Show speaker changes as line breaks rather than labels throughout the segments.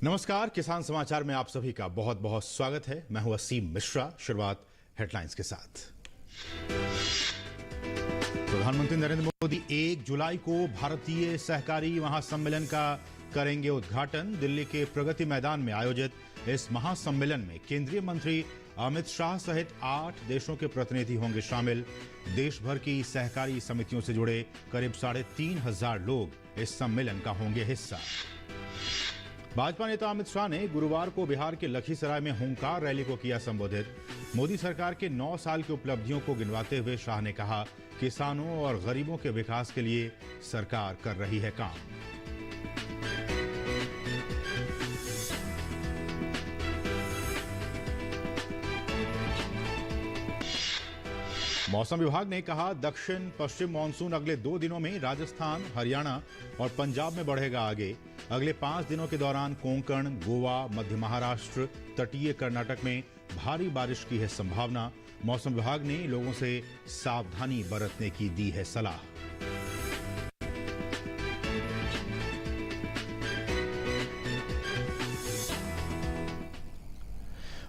नमस्कार, किसान समाचार में आप सभी का बहुत बहुत स्वागत है। मैं हूं असीम मिश्रा। शुरुआत हेडलाइंस के साथ। प्रधानमंत्री नरेंद्र मोदी 1 जुलाई को भारतीय सहकारी महासम्मेलन का करेंगे उद्घाटन। दिल्ली के प्रगति मैदान में आयोजित इस महासम्मेलन में केंद्रीय मंत्री अमित शाह सहित 8 देशों के प्रतिनिधि होंगे शामिल। देश भर की सहकारी समितियों से जुड़े करीब 3,500 लोग इस सम्मेलन का होंगे हिस्सा। भाजपा नेता अमित शाह ने गुरुवार को बिहार के लखीसराय में हुंकार रैली को किया संबोधित। मोदी सरकार के 9 साल की उपलब्धियों को गिनवाते हुए शाह ने कहा, किसानों और गरीबों के विकास के लिए सरकार कर रही है काम। मौसम विभाग ने कहा, दक्षिण पश्चिम मानसून अगले 2 दिनों में राजस्थान, हरियाणा और पंजाब में बढ़ेगा आगे। अगले 5 दिनों के दौरान कोंकण, गोवा, मध्य महाराष्ट्र, तटीय कर्नाटक में भारी बारिश की है संभावना। मौसम विभाग ने लोगों से सावधानी बरतने की दी है सलाह।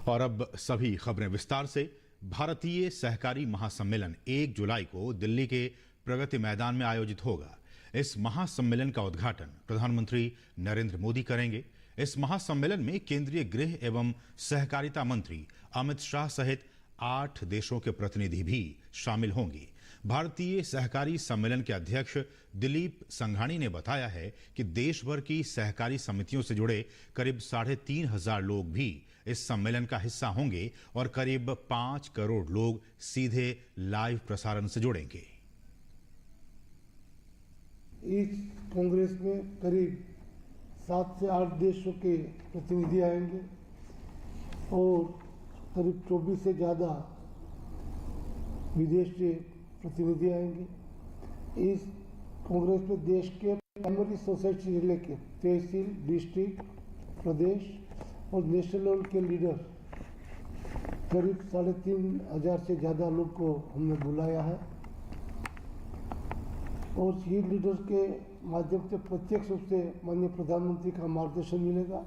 और अब सभी खबरें विस्तार से। भारतीय सहकारी महासम्मेलन 1 जुलाई को दिल्ली के प्रगति मैदान में आयोजित होगा। इस महासम्मेलन का उद्घाटन प्रधानमंत्री नरेंद्र मोदी करेंगे। इस महासम्मेलन में केंद्रीय गृह एवं सहकारिता मंत्री अमित शाह सहित 8 देशों के प्रतिनिधि भी शामिल होंगे। भारतीय सहकारी सम्मेलन के अध्यक्ष दिलीप संघानी ने बताया है कि देश भर की सहकारी समितियों से जुड़े करीब 3,500 लोग भी इस सम्मेलन का हिस्सा होंगे और करीब 5 करोड़ लोग सीधे लाइव प्रसारण से जुड़ेंगे।
इस कांग्रेस में करीब 7 से 8 देशों के प्रतिनिधि आएंगे और करीब 24 से ज़्यादा विदेश से प्रतिनिधि आएंगे। इस कांग्रेस में देश के प्राइमरी सोसाइटी से लेकर तहसील, डिस्ट्रिक्ट, प्रदेश और नेशनल लेवल के लीडर करीब 3,500 से ज़्यादा लोग को हमने बुलाया है और ये लीडर्स के माध्यम से प्रत्यक्ष रूप से माननीय प्रधानमंत्री का मार्गदर्शन मिलेगा।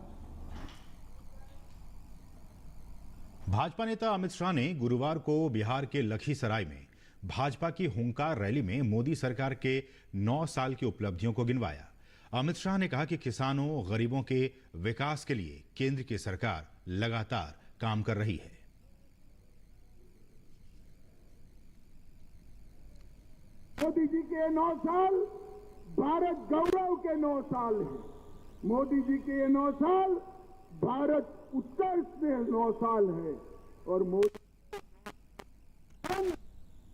भाजपा नेता अमित शाह ने गुरुवार को बिहार के लखीसराय में भाजपा की हुंकार रैली में मोदी सरकार के 9 साल की उपलब्धियों को गिनवाया। अमित शाह ने कहा कि किसानों, गरीबों के विकास के लिए केंद्र की सरकार लगातार काम कर रही है।
मोदी जी के 9 साल भारत गौरव के 9 साल है। मोदी जी के ये 9 साल भारत उत्कर्ष के 9 साल है और मोदी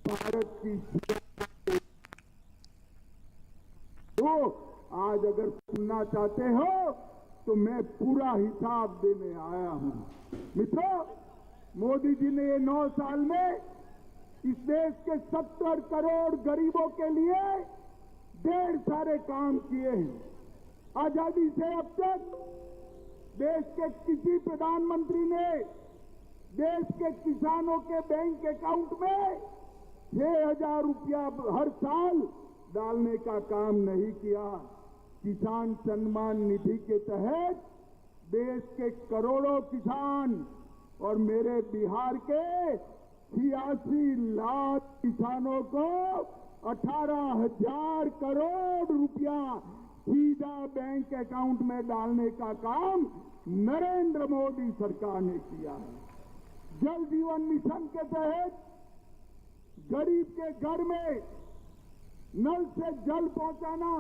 भारत की तो आज अगर सुनना चाहते हो तो मैं पूरा हिसाब देने आया हूं। मित्रों, मोदी जी ने ये 9 साल में इस देश के 70 करोड़ गरीबों के लिए ढेर सारे काम किए हैं। आजादी से अब तक देश के किसी प्रधानमंत्री ने देश के किसानों के बैंक अकाउंट में 6,000 रुपया हर साल डालने का काम नहीं किया। किसान सम्मान निधि के तहत देश के करोड़ों किसान और मेरे बिहार के 86 लाख किसानों को 18,000 करोड़ रुपया सीधा बैंक अकाउंट में डालने का काम नरेंद्र मोदी सरकार ने किया है। जल जीवन मिशन के तहत गरीब के घर में नल से जल पहुंचाना,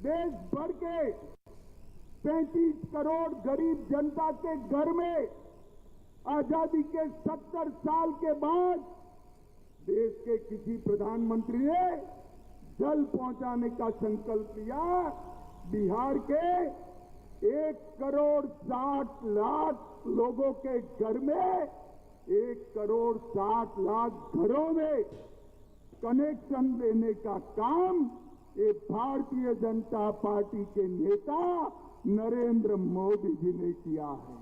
देश भर के 35 करोड़ गरीब जनता के घर में आजादी के 70 साल के बाद देश के किसी प्रधानमंत्री ने जल पहुंचाने का संकल्प लिया। बिहार के 1 करोड़ 60 लाख लोगों के घर में 1 करोड़ 60 लाख घरों में कनेक्शन देने का काम ये भारतीय जनता पार्टी के नेता नरेंद्र मोदी जी ने किया है।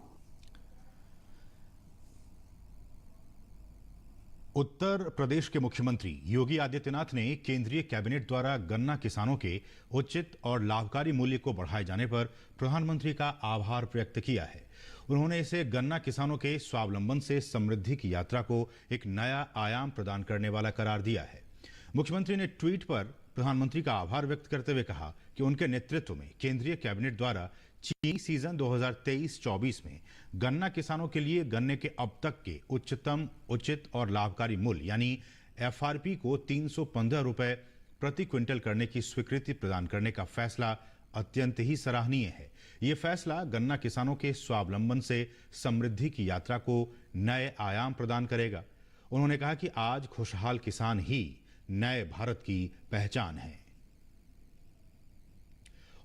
उत्तर प्रदेश के मुख्यमंत्री योगी आदित्यनाथ ने केंद्रीय कैबिनेट द्वारा गन्ना किसानों के उचित और लाभकारी मूल्य को बढ़ाए जाने पर प्रधानमंत्री का आभार व्यक्त किया है। उन्होंने इसे गन्ना किसानों के स्वावलंबन से समृद्धि की यात्रा को एक नया आयाम प्रदान करने वाला करार दिया है। मुख्यमंत्री ने ट्वीट पर प्रधानमंत्री का आभार व्यक्त करते हुए कहा कि उनके नेतृत्व में केंद्रीय कैबिनेट द्वारा चीनी सीजन 2023-24 में गन्ना किसानों के लिए गन्ने के अब तक के उच्चतम उचित और लाभकारी मूल्य यानी एफआरपी को 315 रुपए प्रति क्विंटल करने की स्वीकृति प्रदान करने का फैसला अत्यंत ही सराहनीय है। ये फैसला गन्ना किसानों के स्वावलंबन से समृद्धि की यात्रा को नए आयाम प्रदान करेगा। उन्होंने कहा कि आज खुशहाल किसान ही नए भारत की पहचान है।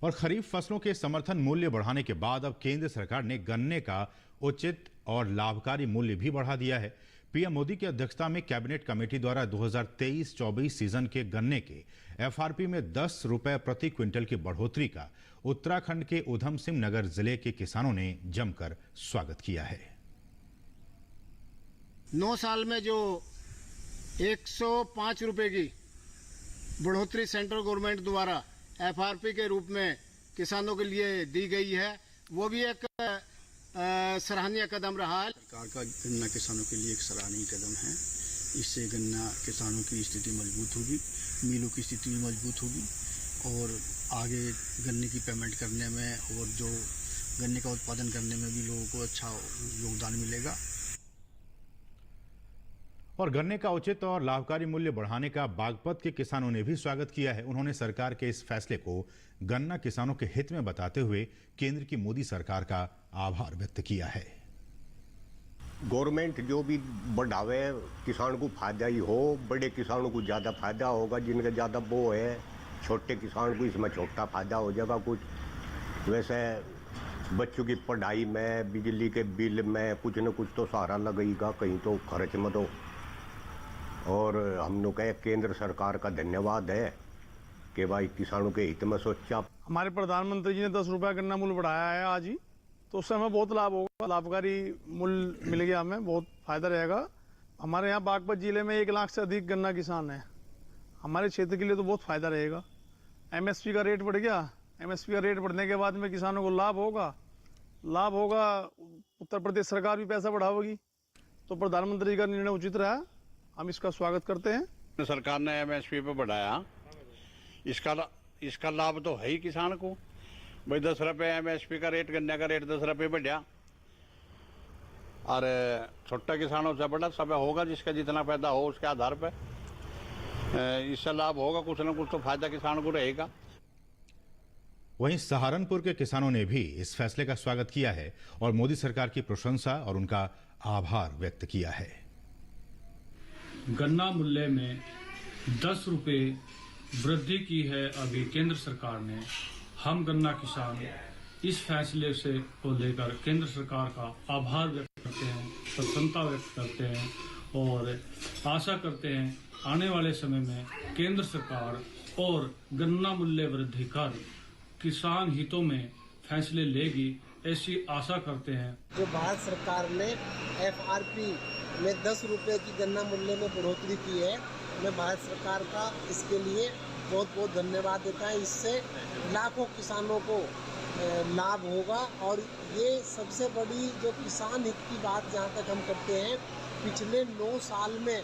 और खरीफ फसलों के समर्थन मूल्य बढ़ाने के बाद अब केंद्र सरकार ने गन्ने का उचित और लाभकारी मूल्य भी बढ़ा दिया है। पीएम मोदी की अध्यक्षता में कैबिनेट कमेटी द्वारा 2023-24 सीजन के गन्ने के एफआरपी में 10 रुपए प्रति क्विंटल की बढ़ोतरी का उत्तराखंड के उधम सिंह नगर जिले के किसानों ने जमकर स्वागत किया है।
9 साल में जो 105 रुपए की बढ़ोतरी सेंट्रल गवर्नमेंट द्वारा एफआरपी के रूप में किसानों के लिए दी गई है, वो भी एक सराहनीय कदम रहा है।
सरकार का गन्ना किसानों के लिए एक सराहनीय कदम है। इससे गन्ना किसानों की स्थिति मजबूत होगी, मिलों की स्थिति भी मजबूत होगी और आगे गन्ने की पेमेंट करने में और जो गन्ने का उत्पादन करने में भी लोगों को अच्छा योगदान मिलेगा।
और गन्ने का उचित और लाभकारी मूल्य बढ़ाने का बागपत के किसानों ने भी स्वागत किया है। उन्होंने सरकार के इस फैसले को गन्ना किसानों के हित में बताते हुए केंद्र की मोदी सरकार का आभार व्यक्त किया है।
गवर्नमेंट जो भी बढ़ावे किसान को फायदा ही हो, बड़े किसानों को ज़्यादा फायदा होगा, जिनका ज़्यादा वो है, छोटे किसान को इसमें छोटा फायदा हो जाएगा कुछ। वैसे बच्चों की पढ़ाई में, बिजली के बिल में कुछ न कुछ तो सहारा लगेगा, कहीं तो खर्च में तो। और हम लोग कहे केंद्र सरकार का धन्यवाद है कि भाई किसानों के हित में सोचा।
हमारे प्रधानमंत्री जी ने 10 रुपया गन्ना मूल्य बढ़ाया है आज ही, तो उससे हमें बहुत लाभ होगा, लाभकारी मूल्य मिल गया, हमें बहुत फायदा रहेगा। हमारे यहाँ बागपत जिले में 1 लाख से अधिक गन्ना किसान हैं। हमारे क्षेत्र के लिए तो बहुत फायदा रहेगा। एमएसपी का रेट बढ़ गया, एमएसपी का रेट बढ़ने के बाद में किसानों को लाभ होगा। उत्तर प्रदेश सरकार भी पैसा बढ़ाएगी, तो प्रधानमंत्री का निर्णय उचित रहा, हम इसका स्वागत करते हैं।
सरकार ने एमएसपी पे बढ़ाया, इसका लाभ तो है ही किसान को। भाई 10 रुपये एमएसपी का रेट, गन्ने का रेट 10 रुपये बढ़ा, और छोटा किसानों से बड़ा सब होगा, जिसका जितना पैदा हो उसके आधार पर इससे लाभ होगा, कुछ ना कुछ तो फायदा किसान को रहेगा।
वहीं सहारनपुर के किसानों ने भी इस फैसले का स्वागत किया है और मोदी सरकार की प्रशंसा और उनका आभार व्यक्त किया है।
गन्ना मूल्य में 10 रुपये वृद्धि की है अभी केंद्र सरकार ने। हम गन्ना किसान इस फैसले से को लेकर केंद्र सरकार का आभार व्यक्त करते हैं, प्रसन्नता व्यक्त करते हैं और आशा करते हैं आने वाले समय में केंद्र सरकार और गन्ना मूल्य वृद्धि कर किसान हितों में फैसले लेगी, ऐसी आशा करते हैं।
जो भारत सरकार ने एफआरपी में 10 रुपये की गन्ना मूल्य में बढ़ोतरी की है, मैं भारत सरकार का इसके लिए बहुत बहुत धन्यवाद देता है। इससे लाखों किसानों को लाभ होगा और ये सबसे बड़ी जो किसान हित की बात जहाँ तक हम करते हैं, पिछले 9 साल में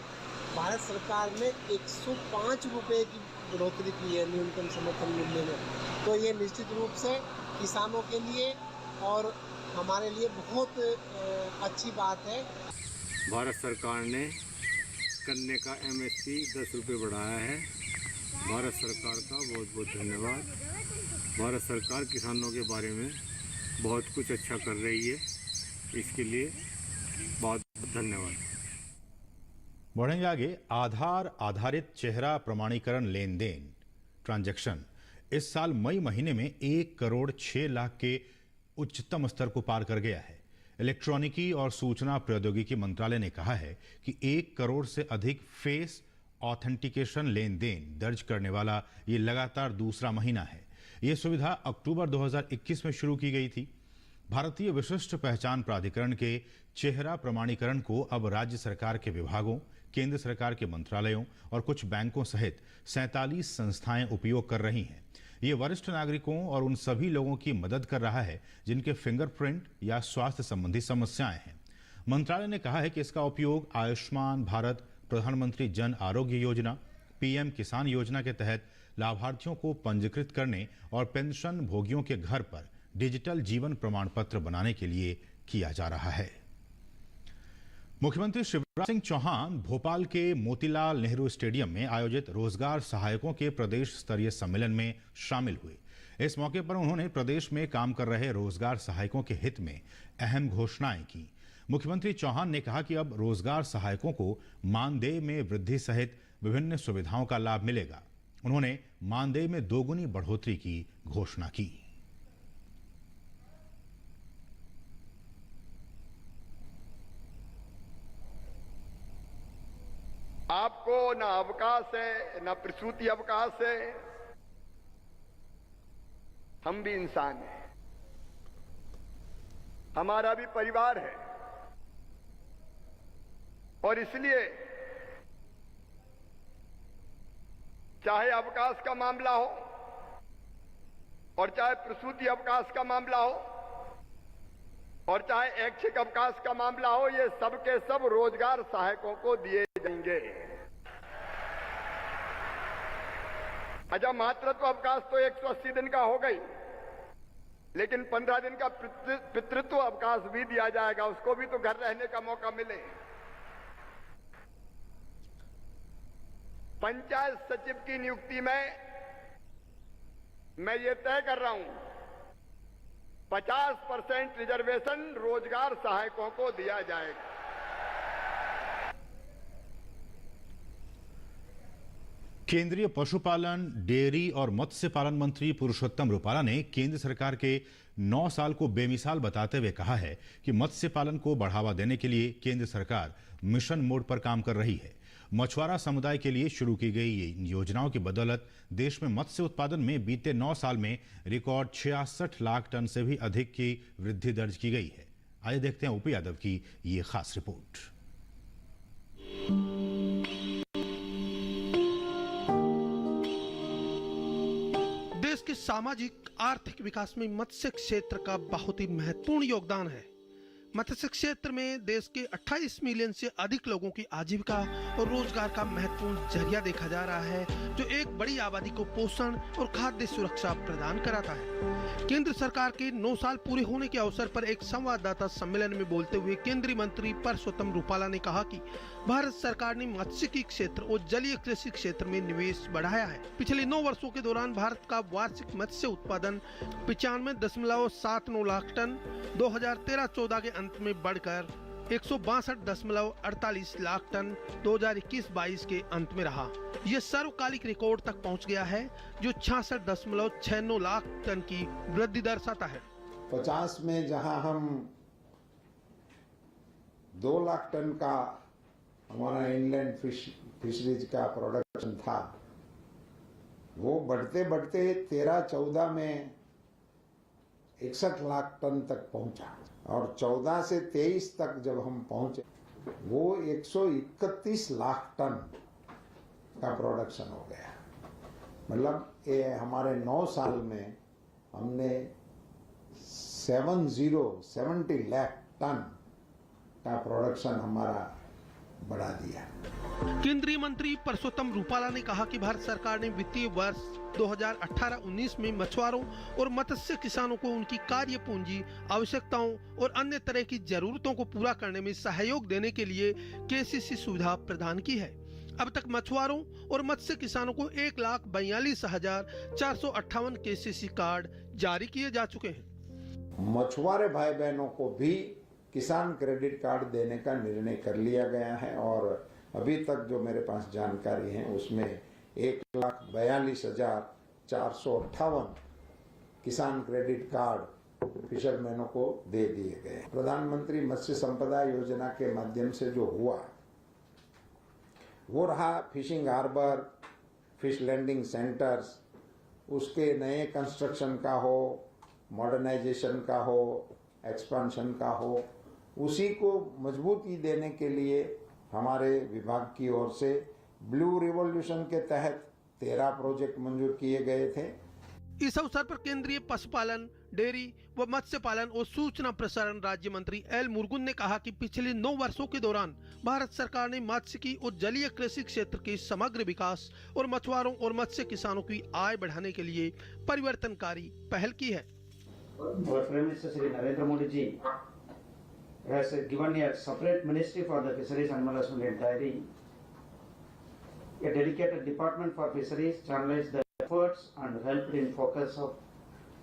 भारत सरकार ने 105 रुपये की बढ़ोतरी की है न्यूनतम समर्थन मूल्य में। तो ये निश्चित रूप से किसानों के लिए और हमारे लिए बहुत अच्छी बात है।
भारत सरकार ने गन्ने का एमएसपी 10 रुपये बढ़ाया है। भारत सरकार का बहुत बहुत धन्यवाद। भारत सरकार किसानों के बारे में बहुत कुछ अच्छा कर रही है, इसके लिए बहुत बहुत धन्यवाद।
बढ़ेंगे आगे। आधार आधारित चेहरा प्रमाणीकरण लेन देन ट्रांजैक्शन इस साल मई महीने में 1 करोड़ 6 लाख के उच्चतम स्तर को पार कर गया है। इलेक्ट्रॉनिकी और सूचना प्रौद्योगिकी मंत्रालय ने कहा है कि 1 करोड़ से अधिक फेस ऑथेंटिकेशन लेन देन दर्ज करने वाला ये लगातार दूसरा महीना है। ये सुविधा अक्टूबर 2021 में शुरू की गई थी। भारतीय विशिष्ट पहचान प्राधिकरण के चेहरा प्रमाणीकरण को अब राज्य सरकार के विभागों, केंद्र सरकार के मंत्रालयों और कुछ बैंकों सहित 47 संस्थाएं उपयोग कर रही हैं। ये वरिष्ठ नागरिकों और उन सभी लोगों की मदद कर रहा है जिनके फिंगरप्रिंट या स्वास्थ्य संबंधी समस्याएं हैं। मंत्रालय ने कहा है कि इसका उपयोग आयुष्मान भारत, प्रधानमंत्री जन आरोग्य योजना, पीएम किसान योजना के तहत लाभार्थियों को पंजीकृत करने और पेंशन भोगियों के घर पर डिजिटल जीवन प्रमाण पत्र बनाने के लिए किया जा रहा है। मुख्यमंत्री शिवराज सिंह चौहान भोपाल के मोतीलाल नेहरू स्टेडियम में आयोजित रोजगार सहायकों के प्रदेश स्तरीय सम्मेलन में शामिल हुए। इस मौके पर उन्होंने प्रदेश में काम कर रहे रोजगार सहायकों के हित में अहम घोषणाएं की। मुख्यमंत्री चौहान ने कहा कि अब रोजगार सहायकों को मानदेय में वृद्धि सहित विभिन्न सुविधाओं का लाभ मिलेगा। उन्होंने मानदेय में दोगुनी बढ़ोतरी की घोषणा की।
आपको न अवकाश है, न प्रसूति अवकाश है। हम भी इंसान हैं, हमारा भी परिवार है, और इसलिए चाहे अवकाश का मामला हो और चाहे प्रसूति अवकाश का मामला हो और चाहे ऐच्छिक अवकाश का मामला हो, ये सब के सब रोजगार सहायकों को दिए जाएंगे। अच्छा, मातृत्व अवकाश तो 180 दिन का हो गई, लेकिन 15 दिन का पितृत्व अवकाश भी दिया जाएगा, उसको भी तो घर रहने का मौका मिले। पंचायत सचिव की नियुक्ति में मैं ये तय कर रहा हूं 50% रिजर्वेशन रोजगार सहायकों को दिया जाएगा।
केंद्रीय पशुपालन, डेयरी और मत्स्य पालन मंत्री पुरुषोत्तम रूपाला ने केंद्र सरकार के 9 साल को बेमिसाल बताते हुए कहा है कि मत्स्य पालन को बढ़ावा देने के लिए केंद्र सरकार मिशन मोड पर काम कर रही है। मछुआरा समुदाय के लिए शुरू की गई इन योजनाओं की बदौलत देश में मत्स्य उत्पादन में बीते 9 साल में रिकॉर्ड 66 लाख टन से भी अधिक की वृद्धि दर्ज की गई है। आइए देखते हैं ओपी यादव की ये खास रिपोर्ट।
देश के सामाजिक आर्थिक विकास में मत्स्य क्षेत्र का बहुत ही महत्वपूर्ण योगदान है। मत्स्य क्षेत्र में देश के 28 मिलियन से अधिक लोगों की आजीविका और रोजगार का महत्वपूर्ण जरिया देखा जा रहा है, जो एक बड़ी आबादी को पोषण और खाद्य सुरक्षा प्रदान कराता है। केंद्र सरकार के 9 साल पूरे होने के अवसर पर एक संवाददाता सम्मेलन में बोलते हुए केंद्रीय मंत्री पुरुषोत्तम रूपाला ने कहा कि भारत सरकार ने मत्स्यिकी क्षेत्र और जलीय कृषि क्षेत्र में निवेश बढ़ाया है। पिछले 9 वर्षों के दौरान भारत का वार्षिक मत्स्य उत्पादन 95.79 लाख टन 2013-14 के अंत में बढ़कर 162.48 लाख टन 2021-22 के अंत में रहा। यह सर्वकालिक रिकॉर्ड तक पहुंच गया है, जो 66.69 लाख टन की वृद्धि दर्शाता है।
50 में जहां हम 2 लाख टन का हमारा इनलैंड फिशरीज का प्रोडक्शन था, वो बढ़ते बढ़ते 13-14 में 61 लाख टन तक पहुंचा, और 14 से 23 तक जब हम पहुंचे वो 131 लाख टन का प्रोडक्शन हो गया। मतलब ये हमारे 9 साल में हमने 70 लाख टन का प्रोडक्शन हमारा बढ़ा दिया।
केंद्रीय मंत्री पुरुषोत्तम रूपाला ने कहा कि भारत सरकार ने वित्तीय वर्ष 2018-19 में मछुआरों और मत्स्य किसानों को उनकी कार्य पूंजी आवश्यकताओं और अन्य तरह की जरूरतों को पूरा करने में सहयोग देने के लिए केसीसी सुविधा प्रदान की है। अब तक मछुआरों और मत्स्य किसानों को 1,42,458 केसीसी कार्ड जारी किए जा चुके हैं।
मछुआरे भाई बहनों को भी किसान क्रेडिट कार्ड देने का निर्णय कर लिया गया है, और अभी तक जो मेरे पास जानकारी है उसमें 1,42,458 किसान क्रेडिट कार्ड फिशरमैनों को दे दिए गए। प्रधानमंत्री मत्स्य संपदा योजना के माध्यम से जो हुआ वो रहा fishing harbour, fish landing centres, उसके नए कंस्ट्रक्शन का हो, मॉडर्नाइजेशन का हो, एक्सपांशन का हो, उसी को मजबूती देने के लिए हमारे विभाग की ओर से ब्लू रिवॉल्यूशन के तहत 13 प्रोजेक्ट मंजूर किए गए थे।
इस अवसर पर केंद्रीय पशुपालन, डेयरी व मत्स्य पालन और सूचना प्रसारण राज्य मंत्री एल मुरुगन ने कहा कि पिछले 9 वर्षों के दौरान भारत सरकार ने मात्स्यिकी और जलीय कृषि क्षेत्र के समग्र विकास और मछुआरों और मत्स्य किसानों की आय बढ़ाने के लिए परिवर्तनकारी पहल की है।
Our Prime Minister Shri Narendra Modi ji has given a separate ministry for the fisheries, animal husbandry and dairy. A dedicated department for fisheries channelized the efforts and helped in focus of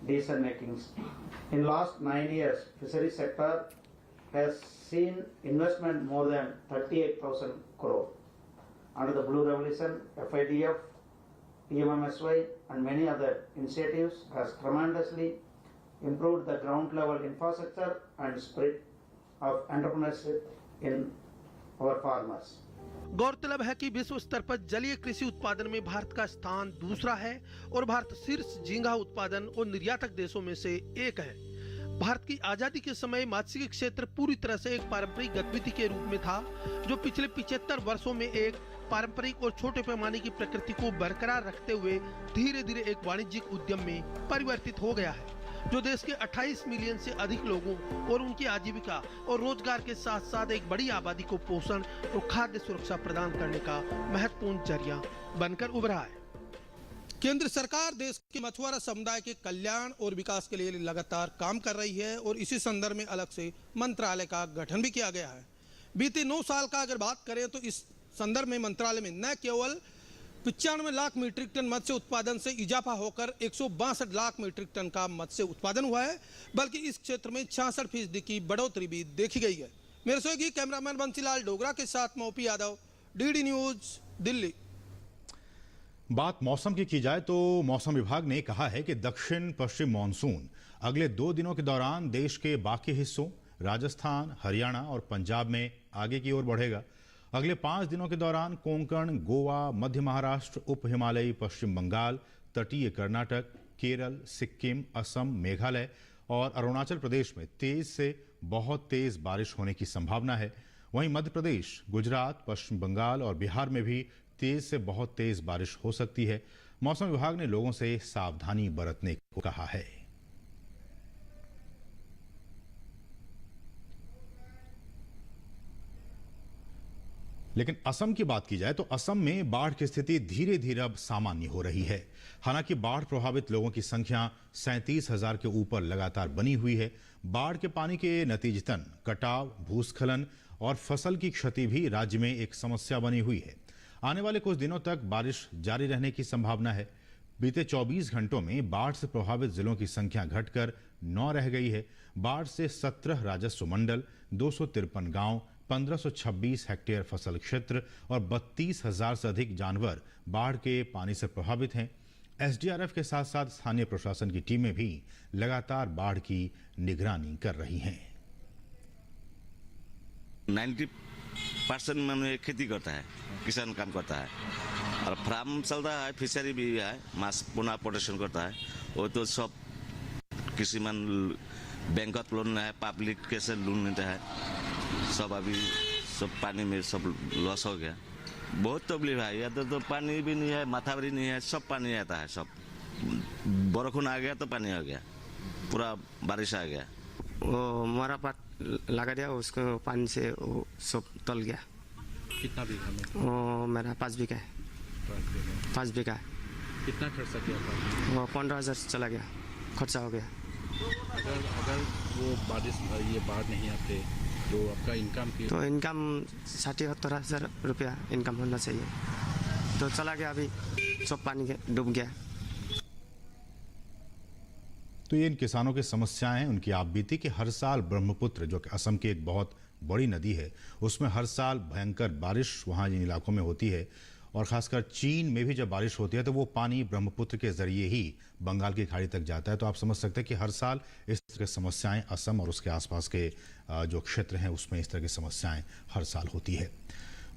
decision making. In last 9 years, fisheries sector has seen investment more than 38,000 crore. Under the Blue Revolution, FIDF, PMMSY and many other initiatives has tremendously improved the ground level infrastructure and spirit of entrepreneurship in our farmers.
गौरतलब है कि विश्व स्तर पर जलीय कृषि उत्पादन में भारत का स्थान दूसरा है और भारत शीर्ष झींगा उत्पादन और निर्यातक देशों में से एक है। भारत की आजादी के समय मात्स्यिकी क्षेत्र पूरी तरह से एक पारंपरिक गतिविधि के रूप में था, जो पिछले 75 वर्षों में एक पारंपरिक और छोटे पैमाने की प्रकृति को बरकरार रखते हुए धीरे धीरे एक वाणिज्यिक उद्यम में परिवर्तित हो गया है, जो देश के 28 मिलियन से अधिक लोगों और उनकी आजीविका और रोजगार के साथ साथ एक बड़ी आबादी को पोषण और खाद्य सुरक्षा प्रदान करने का महत्वपूर्ण जरिया बनकर उभरा है। केंद्र सरकार देश के मछुआरा समुदाय के कल्याण और विकास के लिए लगातार काम कर रही है और इसी संदर्भ में अलग से मंत्रालय का गठन भी किया गया है। बीते 9 साल का अगर बात करें तो इस संदर्भ में मंत्रालय में न केवल 95 लाख मीट्रिक टन मत्स्य उत्पादन से इजाफा होकर 162 लाख मीट्रिक टन का मत्स्य उत्पादन हुआ है, बल्कि इस क्षेत्र में 66% की बढ़ोतरी भी देखी गई है। मेरे सहयोगी कैमरामैन बंसीलाल डोगरा के साथ मोपी यादव, डीडी न्यूज, दिल्ली।
बात मौसम की जाए तो मौसम विभाग ने कहा है कि दक्षिण पश्चिम मानसून अगले 2 दिनों के दौरान देश के बाकी हिस्सों राजस्थान, हरियाणा और पंजाब में आगे की ओर बढ़ेगा। अगले 5 दिनों के दौरान कोंकण, गोवा, मध्य महाराष्ट्र, उप हिमालयी पश्चिम बंगाल, तटीय कर्नाटक, केरल, सिक्किम, असम, मेघालय और अरुणाचल प्रदेश में तेज से बहुत तेज बारिश होने की संभावना है। वहीं मध्य प्रदेश, गुजरात, पश्चिम बंगाल और बिहार में भी तेज से बहुत तेज बारिश हो सकती है। मौसम विभाग ने लोगों से सावधानी बरतने को कहा है। लेकिन असम की बात की जाए तो असम में बाढ़ की स्थिति धीरे धीरे अब सामान्य हो रही है। हालांकि बाढ़ प्रभावित लोगों की संख्या 37,000 के ऊपर लगातार बनी हुई है। बाढ़ के पानी के नतीजतन कटाव, भूस्खलन और फसल की क्षति भी राज्य में एक समस्या बनी हुई है। आने वाले कुछ दिनों तक बारिश जारी रहने की संभावना है। बीते 24 घंटों में बाढ़ से प्रभावित जिलों की संख्या घटकर 9 रह गई है। बाढ़ से 17 राजस्व मंडल, 253 गांव, 1526 हेक्टेयर फसल क्षेत्र और 32,000 से अधिक जानवर बाढ़ के पानी से प्रभावित हैं। एसडीआरएफ के साथ साथ स्थानीय प्रशासन की टीमें भी लगातार बाढ़ की निगरानी कर रही हैं।
90% में खेती करता है, किसान काम करता है और फार्म चलता है, फिशरी भी है, माछ पुनः प्रोडक्शन करता है। वो तो सब किसी मन बैंक लोन है, पब्लिक कैसे लोन लेता है, सब अभी सब पानी में सब लॉस हो गया। बहुत तकलीफ है। या तो पानी भी नहीं है, माथा भी नहीं है, सब पानी आता है। सब बरखून आ गया तो पानी आ गया, पूरा बारिश आ गया।
वो हमारा पात लगा दिया, उसको पानी से वो सब तल गया।
कितना बीघा में?
वो मेरा 5 बीघा है। 5 बीघा है।
कितना खर्चा किया?
वो 15,000 चला गया, खर्चा हो गया।
अगर वो बारिश ये बाढ़ नहीं आते तो आपका इनकम की?
तो इनकम 60-70,000 रुपया इनकम होना चाहिए। तो चला गया, अभी सब पानी डूब गया।
तो ये इन किसानों की समस्याएं हैं, उनकी आप बीती कि हर साल ब्रह्मपुत्र, जो कि असम की एक बहुत बड़ी नदी है, उसमें हर साल भयंकर बारिश वहाँ जिन इलाकों में होती है और खासकर चीन में भी जब बारिश होती है तो वो पानी ब्रह्मपुत्र के जरिए ही बंगाल की खाड़ी तक जाता है। तो आप समझ सकते हैं कि हर साल इस तरह की समस्याएं असम और उसके आसपास के जो क्षेत्र हैं उसमें इस तरह की समस्याएं हर साल होती है।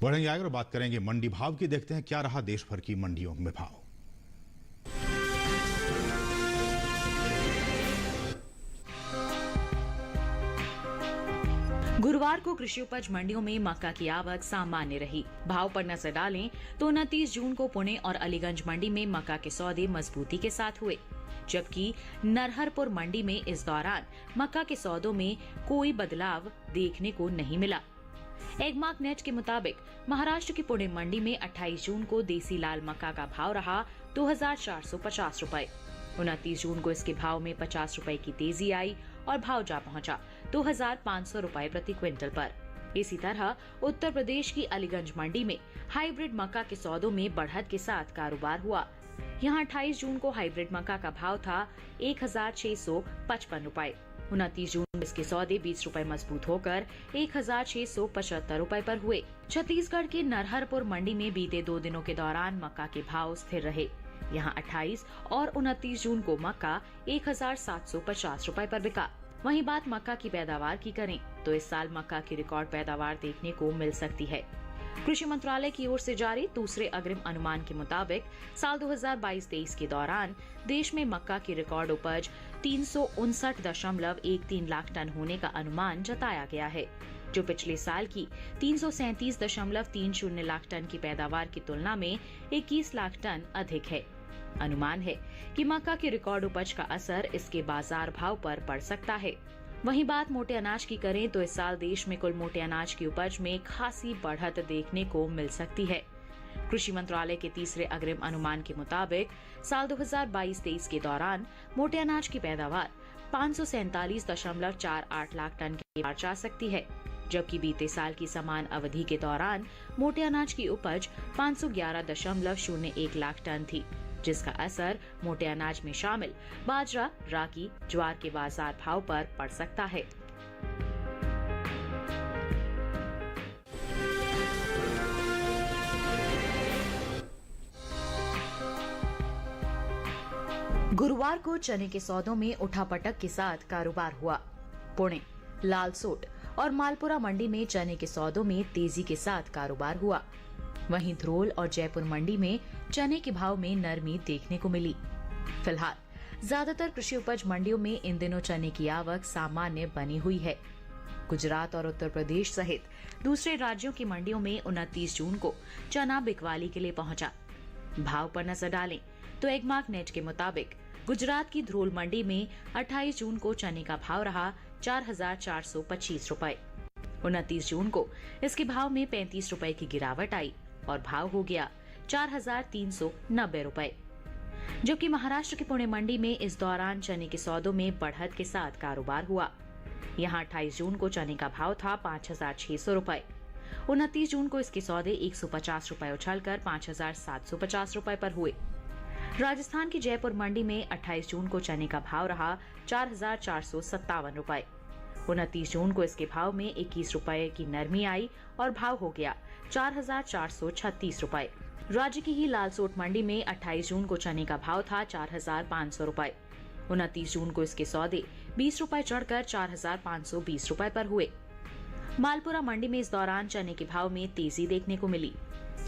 बढ़ेंगे आगे और बात करेंगे मंडी भाव की। देखते हैं क्या रहा देश भर की मंडियों में भाव।
गुरुवार को कृषि उपज मंडियों में मक्का की आवक सामान्य रही। भाव पर नजर डालें तो 29 जून को पुणे और अलीगंज मंडी में मक्का के सौदे मजबूती के साथ हुए, जबकि नरहरपुर मंडी में इस दौरान मक्का के सौदों में कोई बदलाव देखने को नहीं मिला। एगमार्क नेट के मुताबिक महाराष्ट्र की पुणे मंडी में 28 जून को देसी लाल मक्का का भाव रहा 2450 रुपए। 29 जून को इसके भाव में 50 रुपए की तेजी आई और भाव जा पहुंचा 2500 रुपए प्रति क्विंटल पर। इसी तरह उत्तर प्रदेश की अलीगंज मंडी में हाइब्रिड मक्का के सौदों में बढ़त के साथ कारोबार हुआ। यहां 28 जून को हाइब्रिड मक्का का भाव था 1655 रुपए। 29 जून को इसके सौदे 20 रुपए मजबूत होकर 1675 रुपए पर हुए। छत्तीसगढ़ के नरहरपुर मंडी में बीते 2 दिनों के दौरान मक्का के भाव स्थिर रहे। यहां 28 और 29 जून को मक्का 1750 रुपए पर बिका। वहीं बात मक्का की पैदावार की करें तो इस साल मक्का की रिकॉर्ड पैदावार देखने को मिल सकती है। कृषि मंत्रालय की ओर से जारी दूसरे अग्रिम अनुमान के मुताबिक साल 2022-23 के दौरान देश में मक्का की रिकॉर्ड उपज 359.13 लाख टन होने का अनुमान जताया गया है, जो पिछले साल की 337.30 लाख टन की पैदावार की तुलना में 21 लाख टन अधिक है। अनुमान है कि मक्का की रिकॉर्ड उपज का असर इसके बाजार भाव पर पड़ सकता है। वहीं बात मोटे अनाज की करें तो इस साल देश में कुल मोटे अनाज की उपज में खासी बढ़त देखने को मिल सकती है। कृषि मंत्रालय के तीसरे अग्रिम अनुमान के मुताबिक साल 2022-23 के दौरान मोटे अनाज की पैदावार 547.48 लाख टन के पार जा सकती है, जबकि बीते साल की समान अवधि के दौरान मोटे अनाज की उपज 511.01 लाख टन थी, जिसका असर मोटे अनाज में शामिल बाजरा, रागी, ज्वार के बाजार भाव पर पड़ सकता है। गुरुवार को चने के सौदों में उठापटक के साथ कारोबार हुआ। पुणे, लालसोट और मालपुरा मंडी में चने के सौदों में तेजी के साथ कारोबार हुआ। वहीं ध्रोल और जयपुर मंडी में चने के भाव में नरमी देखने को मिली। फिलहाल ज्यादातर कृषि उपज मंडियों में इन दिनों चने की आवक सामान्य बनी हुई है। गुजरात और उत्तर प्रदेश सहित दूसरे राज्यों की मंडियों में 29 जून को चना बिकवाली के लिए पहुंचा। भाव पर नजर डालें तो एगमार्क नेट के मुताबिक गुजरात की ध्रोल मंडी में 28 जून को चने का भाव रहा 4425 रुपए। 29 जून को इसके भाव में 35 रुपए की गिरावट आई और भाव हो गया 4390 रुपए। जबकि महाराष्ट्र की पुणे मंडी में इस दौरान चने के सौदों में बढ़त के साथ कारोबार हुआ। यहां 28 जून को चने का भाव था 5600 रुपए। 29 जून को इसके सौदे 150 रुपए उछलकर 5750 रुपए पर हुए। राजस्थान की जयपुर मंडी में 28 जून को चने का भाव रहा 4457 रुपए। 29 जून को इसके भाव में 21 रुपए की नरमी आई और भाव हो गया 4436 रुपए। राज्य की ही लालसोट मंडी में 28 जून को चने का भाव था 4500 रुपए। 29 जून को इसके सौदे 20 रुपए चढ़कर 4520 रुपए पर हुए। मालपुरा मंडी में इस दौरान चने के भाव में तेजी देखने को मिली।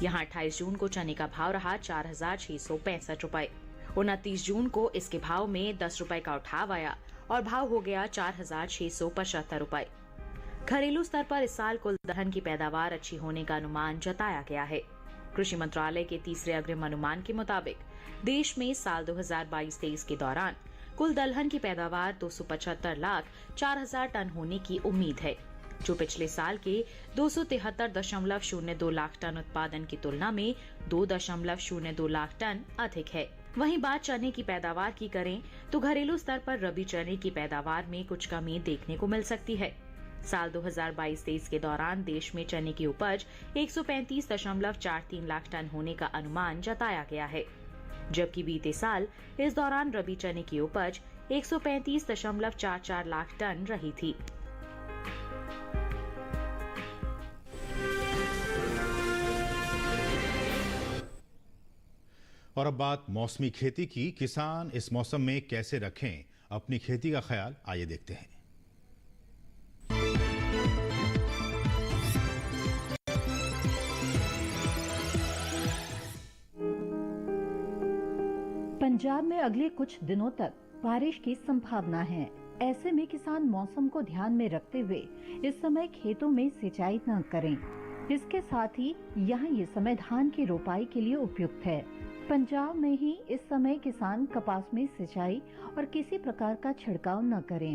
यहां 28 जून को चने का भाव रहा 4665 रुपए। 29 जून को इसके भाव में 10 रुपए का उठाव आया और भाव हो गया 4675 रुपए। घरेलू स्तर पर इस साल कुल दलहन की पैदावार अच्छी होने का अनुमान जताया गया है। कृषि मंत्रालय के तीसरे अग्रिम अनुमान के मुताबिक देश में साल 2022-23 के दौरान कुल दलहन की पैदावार 275,04,000 टन होने की उम्मीद है, जो पिछले साल के 273.02 लाख टन उत्पादन की तुलना में 2.02 लाख टन अधिक है। वहीं बात चने की पैदावार की करें तो घरेलू स्तर पर रबी चने की पैदावार में कुछ कमी देखने को मिल सकती है। साल 2022-23 के दौरान देश में चने की उपज 135.43 लाख टन होने का अनुमान जताया गया है, जबकि बीते साल इस दौरान रबी चने की उपज 135.44 लाख टन रही थी।
और अब बात मौसमी खेती की। किसान इस मौसम में कैसे रखें अपनी खेती का ख्याल, आइए देखते हैं।
पंजाब में अगले कुछ दिनों तक बारिश की संभावना है। ऐसे में किसान मौसम को ध्यान में रखते हुए इस समय खेतों में सिंचाई न करें। इसके साथ ही यहाँ ये समय धान की रोपाई के लिए उपयुक्त है। पंजाब में ही इस समय किसान कपास में सिंचाई और किसी प्रकार का छिड़काव न करें।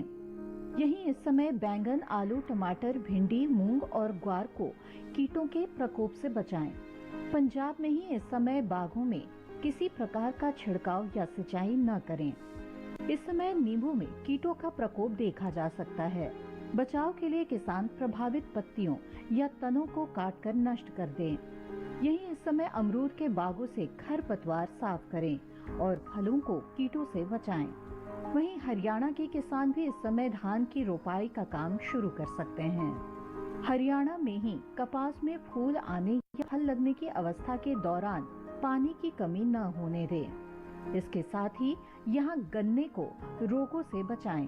यहीं इस समय बैंगन, आलू, टमाटर, भिंडी, मूंग और ग्वार को कीटों के प्रकोप से बचाएं। पंजाब में ही इस समय बागों में किसी प्रकार का छिड़काव या सिंचाई न करें। इस समय नींबू में कीटों का प्रकोप देखा जा सकता है। बचाव के लिए किसान प्रभावित पत्तियों या तनों को काटकर नष्ट कर दें। यहीं इस समय अमरूद के बागों से खरपतवार साफ करें और फलों को कीटों से बचाएं। वहीं हरियाणा के किसान भी इस समय धान की रोपाई का काम शुरू कर सकते हैं। हरियाणा में ही कपास में फूल आने या फल लगने की अवस्था के दौरान पानी की कमी न होने दें। इसके साथ ही यहाँ गन्ने को रोगों से बचाएं।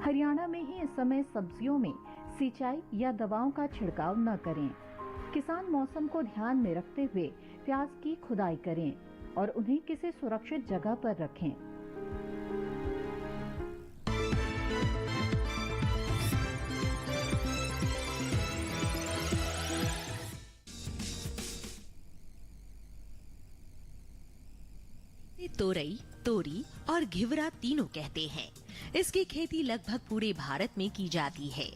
हरियाणा में ही इस समय सब्जियों में सिंचाई या दवाओं का छिड़काव न करें। किसान मौसम को ध्यान में रखते हुए प्याज की खुदाई करें और उन्हें किसी सुरक्षित जगह पर रखें।
तोरई, तोरी और घिवरा तीनों कहते हैं। इसकी खेती लगभग पूरे भारत में की जाती है।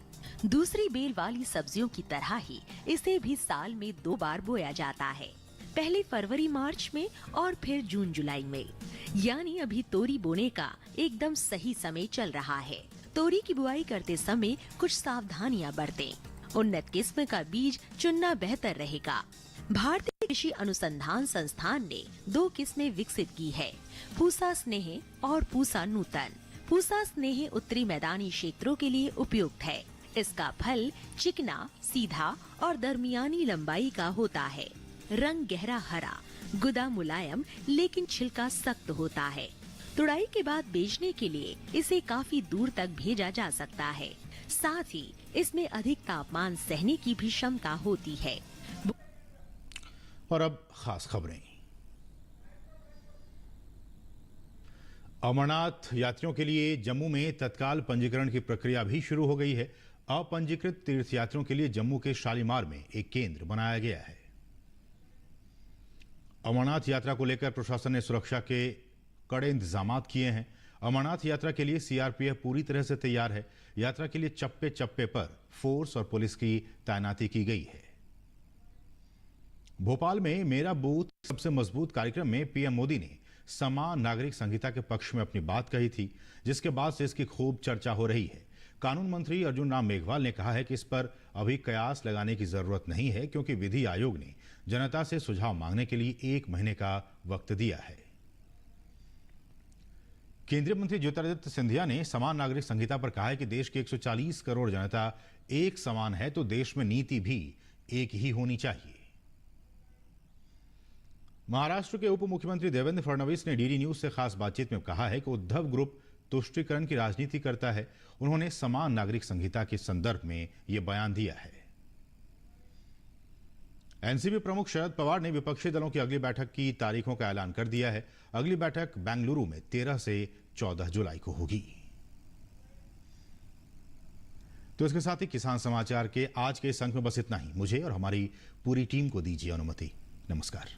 दूसरी बेल वाली सब्जियों की तरह ही इसे भी साल में 2 बार बोया जाता है, पहले फरवरी मार्च में और फिर जून जुलाई में। यानी अभी तोरी बोने का एकदम सही समय चल रहा है। तोरी की बुआई करते समय कुछ सावधानियां बरतें। उन्नत किस्म का बीज चुनना बेहतर रहेगा। भारतीय कृषि अनुसंधान संस्थान ने 2 किस्में विकसित की है, पूसा स्नेह और पूसा नूतन। पूसा स्नेह उत्तरी मैदानी क्षेत्रों के लिए उपयुक्त है। इसका फल चिकना, सीधा और दरमियानी लंबाई का होता है। रंग गहरा हरा, गुदा मुलायम लेकिन छिलका सख्त होता है। तुड़ाई के बाद बेचने के लिए इसे काफी दूर तक भेजा जा सकता है। साथ ही इसमें अधिक तापमान सहने की भी क्षमता होती है।
और अब खास खबरें। अमरनाथ यात्रियों के लिए जम्मू में तत्काल पंजीकरण की प्रक्रिया भी शुरू हो गई है। अपंजीकृत तीर्थयात्रियों के लिए जम्मू के शालीमार में एक केंद्र बनाया गया है। अमरनाथ यात्रा को लेकर प्रशासन ने सुरक्षा के कड़े इंतजाम किए हैं। अमरनाथ यात्रा के लिए सीआरपीएफ पूरी तरह से तैयार है। यात्रा के लिए चप्पे चप्पे पर फोर्स और पुलिस की तैनाती की गई है। भोपाल में मेरा बूथ सबसे मजबूत कार्यक्रम में पीएम मोदी ने समान नागरिक संहिता के पक्ष में अपनी बात कही थी, जिसके बाद से इसकी खूब चर्चा हो रही है। कानून मंत्री अर्जुन राम मेघवाल ने कहा है कि इस पर अभी कयास लगाने की जरूरत नहीं है, क्योंकि विधि आयोग ने जनता से सुझाव मांगने के लिए 1 महीने का वक्त दिया है। केंद्रीय मंत्री ज्योतिरादित्य सिंधिया ने समान नागरिक संहिता पर कहा है कि देश की 140 करोड़ जनता एक समान है, तो देश में नीति भी एक ही होनी चाहिए। महाराष्ट्र के उप मुख्यमंत्री देवेंद्र फडणवीस ने डीडी न्यूज से खास बातचीत में कहा है कि उद्धव ग्रुप तुष्टीकरण की राजनीति करता है। उन्होंने समान नागरिक संहिता के संदर्भ में यह बयान दिया है। एनसीपी प्रमुख शरद पवार ने विपक्षी दलों की अगली बैठक की तारीखों का ऐलान कर दिया है। अगली बैठक बेंगलुरु में 13 से 14 जुलाई को होगी। तो इसके साथ ही किसान समाचार के आज के इस अंक में बस इतना ही। मुझे और हमारी पूरी टीम को दीजिए अनुमति। नमस्कार।